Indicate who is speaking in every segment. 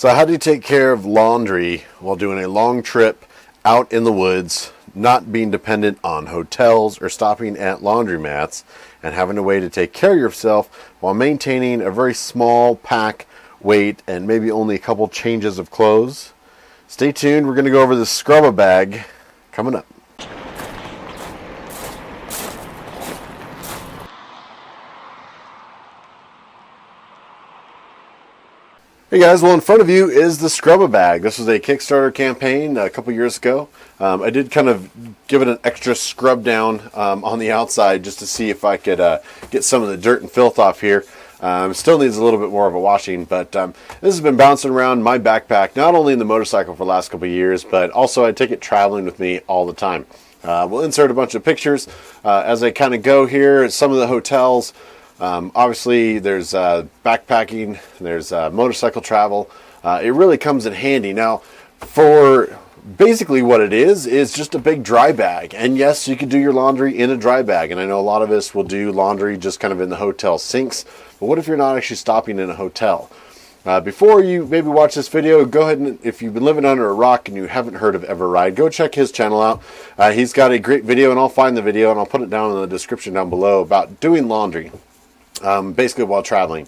Speaker 1: So how do you take care of laundry while doing a long trip out in the woods, not being dependent on hotels or stopping at laundromats, and having a way to take care of yourself while maintaining a very small pack weight and maybe only a couple changes of clothes? Stay tuned. We're going to go over the Scrubba Bag coming up. Hey guys, well in front of you is the Scrubba Bag. This was a Kickstarter campaign a couple years ago. I did kind of give it an extra scrub down on the outside just to see if I could get some of the dirt and filth off here. Still needs a little bit more of a washing, but this has been bouncing around my backpack, not only in the motorcycle for the last couple of years, but also I take it traveling with me all the time. We'll insert a bunch of pictures as I kind of go here. Some of the hotels. Obviously, there's backpacking, there's motorcycle travel. It really comes in handy. Now, for basically what it is just a big dry bag. And yes, you can do your laundry in a dry bag. And I know a lot of us will do laundry just kind of in the hotel sinks. But what if you're not actually stopping in a hotel? Before you maybe watch this video, go ahead and, if you've been living under a rock and you haven't heard of Everide, go check his channel out. He's got a great video, and I'll find the video and I'll put it down in the description down below about doing laundry. Basically while traveling.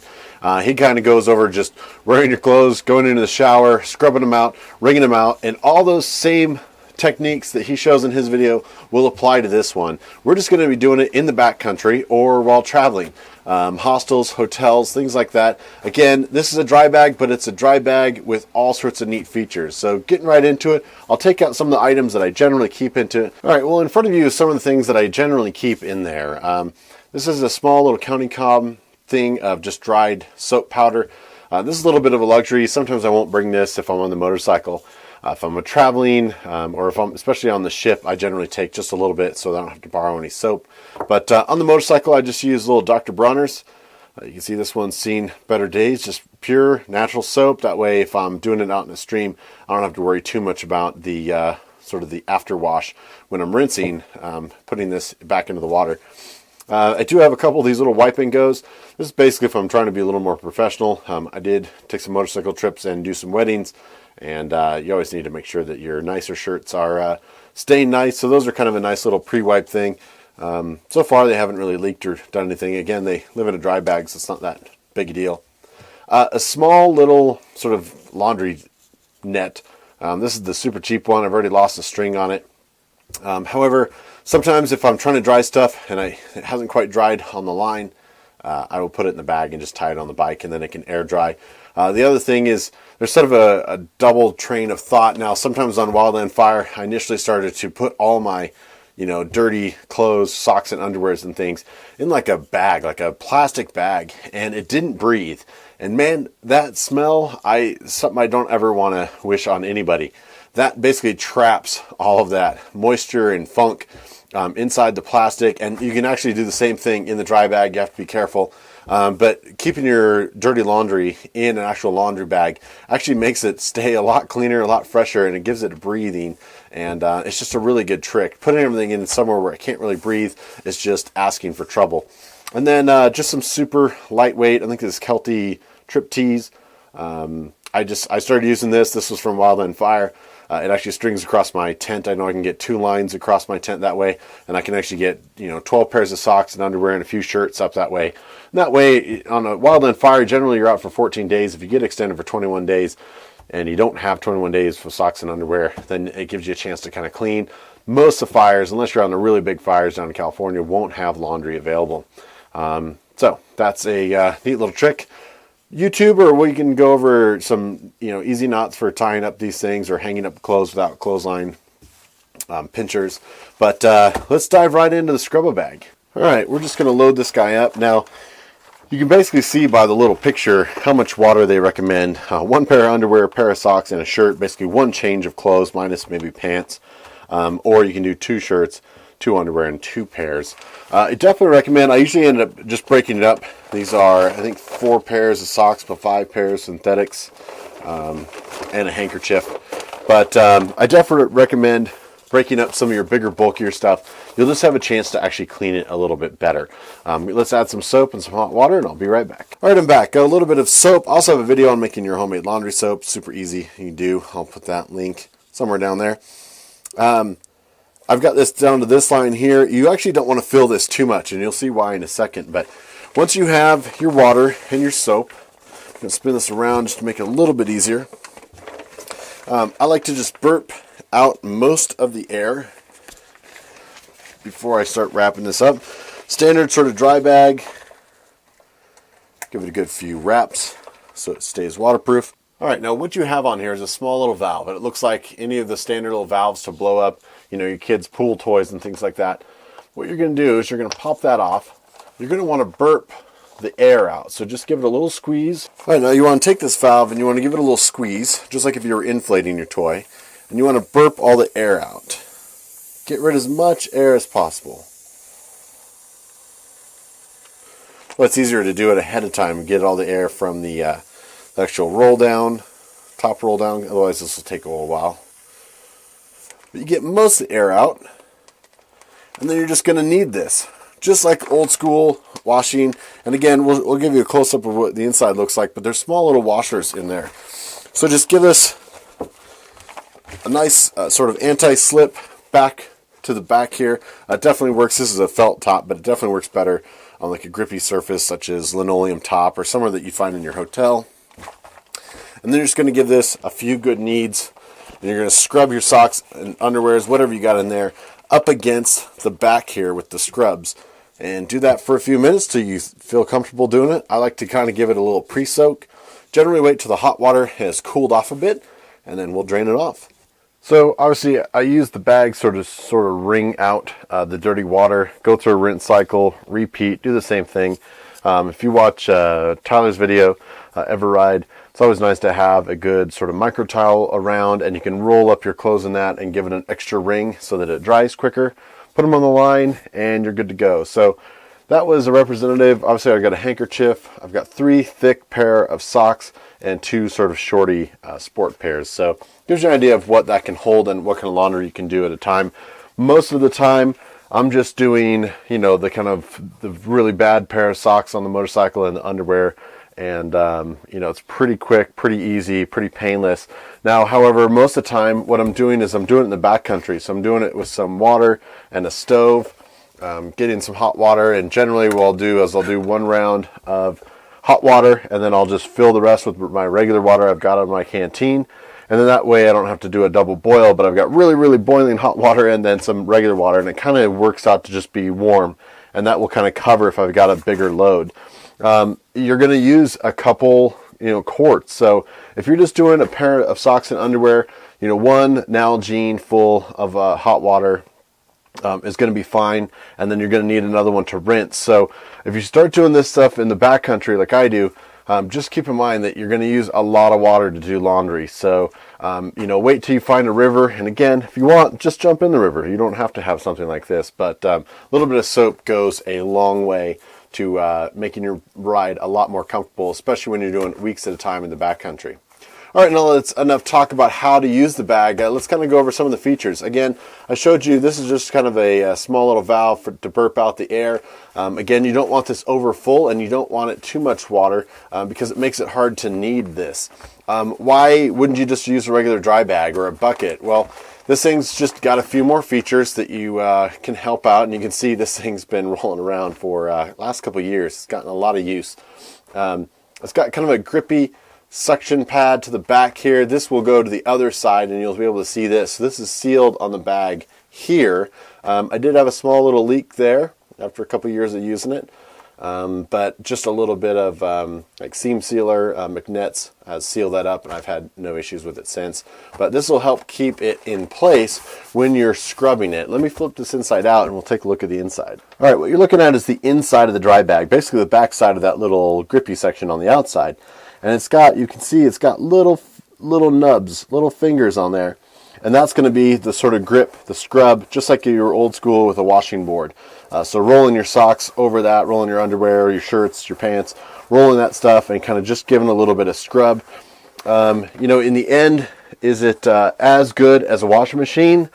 Speaker 1: He kind of goes over just wearing your clothes, going into the shower, scrubbing them out, wringing them out, and all those same techniques that he shows in his video will apply to this one. We're just going to be doing it in the backcountry or while traveling. Hostels, hotels, things like that. Again, this is a dry bag, but it's a dry bag with all sorts of neat features. So getting right into it, I'll take out some of the items that I generally keep into it. All right, well in front of you is some of the things that I generally keep in there. This is a small little counting cob thing of just dried soap powder. This is a little bit of a luxury. Sometimes I won't bring this if I'm on the motorcycle. If I'm traveling or if I'm especially on the ship, I generally take just a little bit so I don't have to borrow any soap. But on the motorcycle, I just use little Dr. Bronner's. You can see this one's seen better days, just pure natural soap. That way, if I'm doing it out in a stream, I don't have to worry too much about the sort of the after wash when I'm rinsing, putting this back into the water. I do have a couple of these little wipe and goes. This is basically if I'm trying to be a little more professional. I did take some motorcycle trips and do some weddings, and you always need to make sure that your nicer shirts are staying nice. So those are kind of a nice little pre-wipe thing. So far they haven't really leaked or done anything. Again, they live in a dry bag, so it's not that big a deal. A small little sort of laundry net. This is the super cheap one. I've already lost a string on it. However, sometimes if I'm trying to dry stuff and it hasn't quite dried on the line, I will put it in the bag and just tie it on the bike, and then it can air dry. The other thing is there's sort of a double train of thought. Now, sometimes on Wildland Fire, I initially started to put all my, dirty clothes, socks and underwears and things in like a bag, like a plastic bag, and it didn't breathe. And man, that smell, something I don't ever want to wish on anybody. That basically traps all of that moisture and funk inside the plastic, and you can actually do the same thing in the dry bag. You have to be careful, but keeping your dirty laundry in an actual laundry bag actually makes it stay a lot cleaner, a lot fresher, and it gives it a breathing, and it's just a really good trick. Putting everything in somewhere where it can't really breathe is just asking for trouble. And then just some super lightweight, I think this is Kelty Trip Tees. I started using this. This was from Wildland Fire. It actually strings across my tent. I know I can get 2 lines across my tent that way, and I can actually get 12 pairs of socks and underwear and a few shirts up that way. And that way, on a Wildland Fire, generally you're out for 14 days. If you get extended for 21 days and you don't have 21 days for socks and underwear, then it gives you a chance to kind of clean. Most of the fires, unless you're on the really big fires down in California, won't have laundry available. So that's a neat little trick. YouTube, or we can go over some easy knots for tying up these things or hanging up clothes without clothesline pinchers. But let's dive right into the Scrubba Bag. All right, we're just going to load this guy up. Now, you can basically see by the little picture how much water they recommend. 1 pair of underwear, a pair of socks, and a shirt. Basically 1 change of clothes minus maybe pants. Or you can do 2 shirts, 2 underwear, and 2 pairs. I definitely recommend, I usually end up just breaking it up. These are, I think, 4 pairs of socks, but 5 pairs of synthetics, and a handkerchief. But I definitely recommend breaking up some of your bigger, bulkier stuff, you'll just have a chance to actually clean it a little bit better. Let's add some soap and some hot water, and I'll be right back. All right, I'm back. Got a little bit of soap. I also have a video on making your homemade laundry soap. Super easy. You can do. I'll put that link somewhere down there. I've got this down to this line here. You actually don't want to fill this too much, and you'll see why in a second. But once you have your water and your soap, I'm going to spin this around just to make it a little bit easier. I like to just burp out most of the air before I start wrapping this up. Standard sort of dry bag. Give it a good few wraps so it stays waterproof. All right, now what you have on here is a small little valve, and it looks like any of the standard little valves to blow up, you know, your kids' pool toys and things like that. What you're going to do is you're going to pop that off. You're going to want to burp the air out, so just give it a little squeeze. All right, now you want to take this valve and you want to give it a little squeeze, just like if you were inflating your toy, and you want to burp all the air out. Get rid of as much air as possible. Well, it's easier to do it ahead of time and get all the air from the actual roll down, top roll down, otherwise this will take a little while. But you get most of the air out, and then you're just going to knead this. Just like old school washing. And again, we'll give you a close-up of what the inside looks like, but there's small little washers in there. So just give this a nice sort of anti-slip back to the back here. It definitely works. This is a felt top, but it definitely works better on like a grippy surface such as linoleum top or somewhere that you find in your hotel. And then you're just going to give this a few good kneads, and you're going to scrub your socks and underwears, whatever you got in there, up against the back here with the scrubs. And do that for a few minutes till you feel comfortable doing it. I like to kind of give it a little pre-soak. Generally wait till the hot water has cooled off a bit, and then we'll drain it off. So obviously I use the bag sort of wring out the dirty water, go through a rinse cycle, repeat, do the same thing. If you watch Tyler's video, Everide, it's always nice to have a good sort of micro towel around, and you can roll up your clothes in that and give it an extra wring so that it dries quicker. Put them on the line and you're good to go. So that was a representative. Obviously I've got a handkerchief, I've got 3 thick pair of socks, and 2 sort of shorty sport pairs. So gives you an idea of what that can hold and what kind of laundry you can do at a time. Most of the time I'm just doing, you know, the really bad pair of socks on the motorcycle and the underwear. And, you know, it's pretty quick, pretty easy, pretty painless. Now, however, most of the time what I'm doing is I'm doing it in the backcountry. So I'm doing it with some water and a stove, getting some hot water. And generally what I'll do is I'll do 1 round of hot water, and then I'll just fill the rest with my regular water I've got in my canteen. And then that way I don't have to do a double boil, but I've got really, really boiling hot water and then some regular water. And it kind of works out to just be warm. And that will kind of cover if I've got a bigger load. You're going to use a couple, you know, quarts. So if you're just doing a pair of socks and underwear, you know, 1 Nalgene full of hot water is going to be fine. And then you're going to need another one to rinse. So if you start doing this stuff in the backcountry like I do, just keep in mind that you're going to use a lot of water to do laundry. So, you know, wait till you find a river. And again, if you want, just jump in the river. You don't have to have something like this. But a little bit of soap goes a long way to making your ride a lot more comfortable, especially when you're doing weeks at a time in the backcountry. All right, now let's enough talk about how to use the bag. Let's kind of go over some of the features. Again, I showed you this is just kind of a small little valve to burp out the air. Again, you don't want this over full, and you don't want it too much water because it makes it hard to knead this. Why wouldn't you just use a regular dry bag or a bucket? Well, this thing's just got a few more features that you can help out, and you can see this thing's been rolling around for last couple of years. It's gotten a lot of use. It's got kind of a grippy suction pad to the back here. This will go to the other side, and you'll be able to see this. So this is sealed on the bag here. I did have a small little leak there after a couple of years of using it. But just a little bit of like seam sealer, McNett's has sealed that up, and I've had no issues with it since. But this will help keep it in place when you're scrubbing it. Let me flip this inside out and we'll take a look at the inside. All right, what you're looking at is the inside of the dry bag, basically the back side of that little grippy section on the outside. And it's got, you can see it's got little nubs, little fingers on there. And that's going to be the sort of grip, the scrub, just like you were old school with a washing board. So rolling your socks over that, rolling your underwear, your shirts, your pants, rolling that stuff and kind of just giving a little bit of scrub. You know, in the end, is it as good as a washing machine?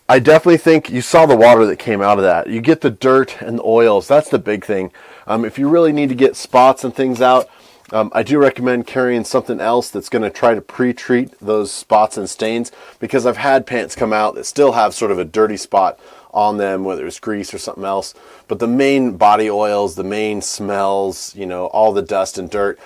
Speaker 1: I definitely think you saw the water that came out of that. You get the dirt and the oils. That's the big thing. If you really need to get spots and things out, I do recommend carrying something else that's going to try to pre-treat those spots and stains, because I've had pants come out that still have sort of a dirty spot on them, whether it's grease or something else. But the main body oils, the main smells, all the dust and dirt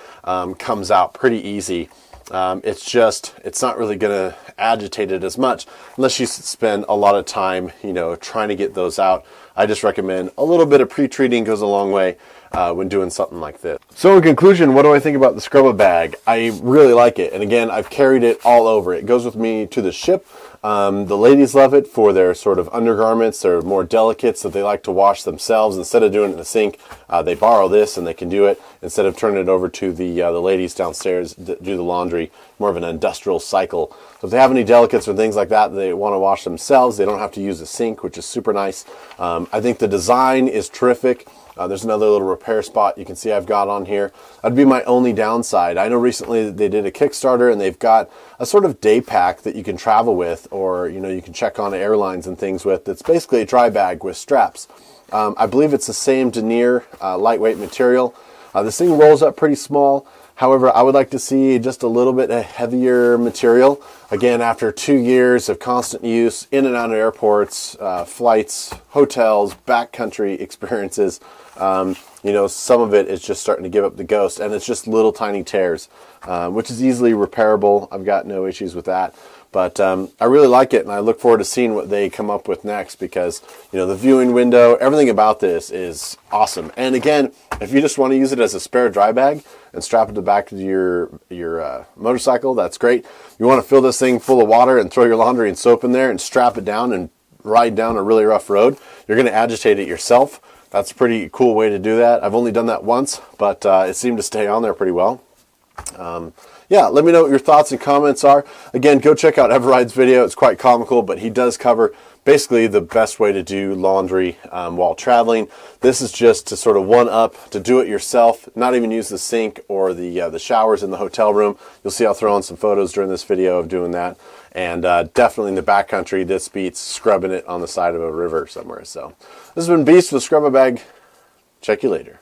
Speaker 1: comes out pretty easy. It's not really going to agitate it as much unless you spend a lot of time, trying to get those out. I just recommend a little bit of pre-treating goes a long way when doing something like this. So in conclusion, what do I think about the Scrubba Bag? I really like it. And again, I've carried it all over. It goes with me to the ship. The ladies love it for their sort of undergarments. They're more delicates that they like to wash themselves. Instead of doing it in the sink, they borrow this and they can do it instead of turning it over to the ladies downstairs to do the laundry. More of an industrial cycle. So if they have any delicates or things like that they want to wash themselves, they don't have to use a sink, which is super nice. I think the design is terrific. There's another little repair spot you can see I've got on here. That'd be my only downside. I know recently they did a Kickstarter and they've got a sort of day pack that you can travel with, or you can check on airlines and things with. It's basically a dry bag with straps. I believe it's the same denier, lightweight material. This thing rolls up pretty small. However, I would like to see just a little bit heavier material. Again, after 2 years of constant use, in and out of airports, flights, hotels, backcountry experiences, some of it is just starting to give up the ghost, and it's just little tiny tears, which is easily repairable. I've got no issues with that. But I really like it, and I look forward to seeing what they come up with next, because the viewing window, everything about this is awesome. And again, if you just want to use it as a spare dry bag and strap it to the back of your motorcycle, that's great. You want to fill this thing full of water and throw your laundry and soap in there and strap it down and ride down a really rough road. You're going to agitate it yourself. That's a pretty cool way to do that. I've only done that once, but it seemed to stay on there pretty well. Yeah, let me know what your thoughts and comments are. Again, go check out Everide's video. It's quite comical, but he does cover basically the best way to do laundry while traveling. This is just to sort of one-up, to do it yourself, not even use the sink or the showers in the hotel room. You'll see I'll throw in some photos during this video of doing that. And definitely in the backcountry, this beats scrubbing it on the side of a river somewhere. So this has been Beast with Scrubba Bag. Check you later.